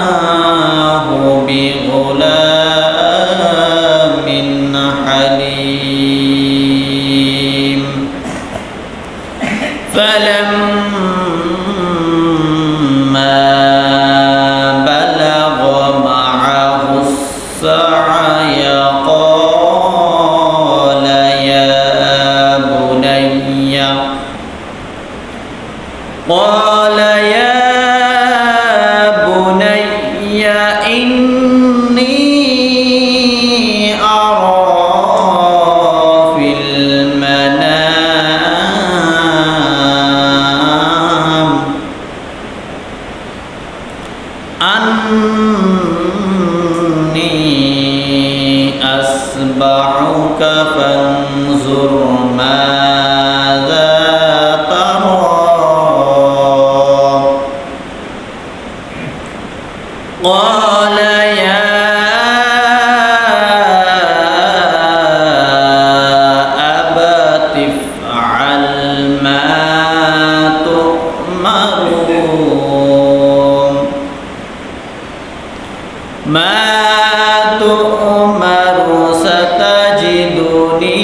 فبشرناه بغلام حليم فلما بلغ معه السعي قال يا بني إني أرى في المنام أني أسبحك فانظر ماذا قال يا أبت افعل ما تؤمر ستجدني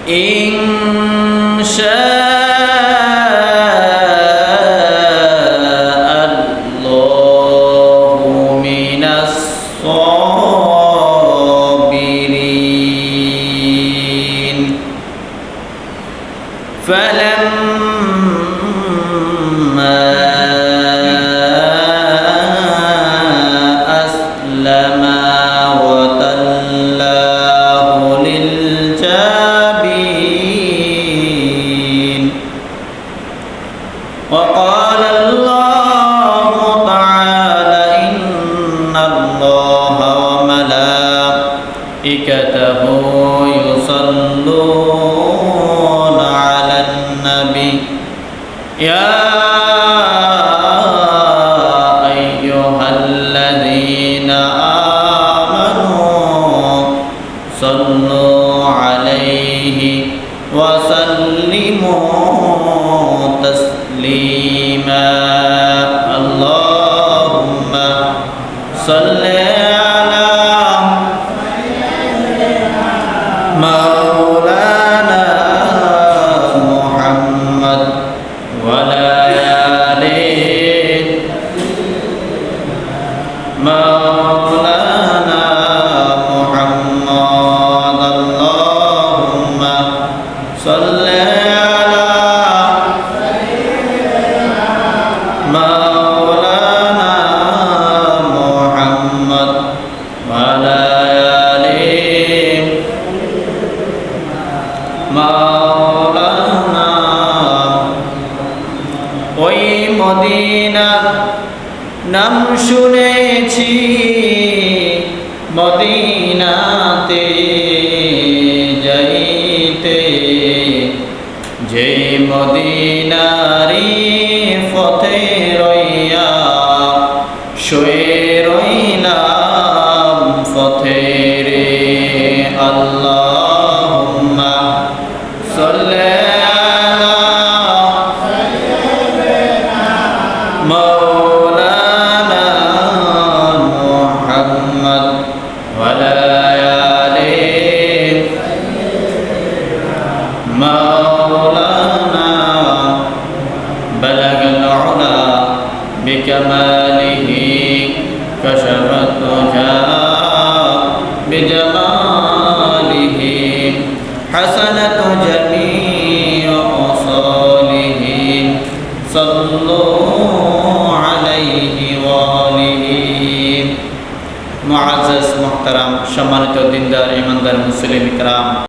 إن شاء الله من الصابرين فلما أسلما وتلاه للجبين وقال الله تعالى إن الله وملائكته يصلون على النبي يا أيها الذين آمنوا صلوا عليه وسلموا تسليما اللهم صل على مولانا محمد وعلى آله مولانا محمد اللهم صل على مولانا محمد وعلى آله مولانا ওই মদিনার নাম শুনেছি মদিনাতে যাইতে যে মদিনারি পথে রইয়া শুয়ে রইলাম পথে রে আল্লাহুম্মা সাল্লি আলা مولانا محمد وعلى آله مولانا بلغ العلا بكماله كشف الدجى بجماله حسنة جميع خصاله صلوا عليه وآله মুআজ্জাজ মুহতারাম সম্মানিত দিনদার ইমানদার মুসলিম ইকরাম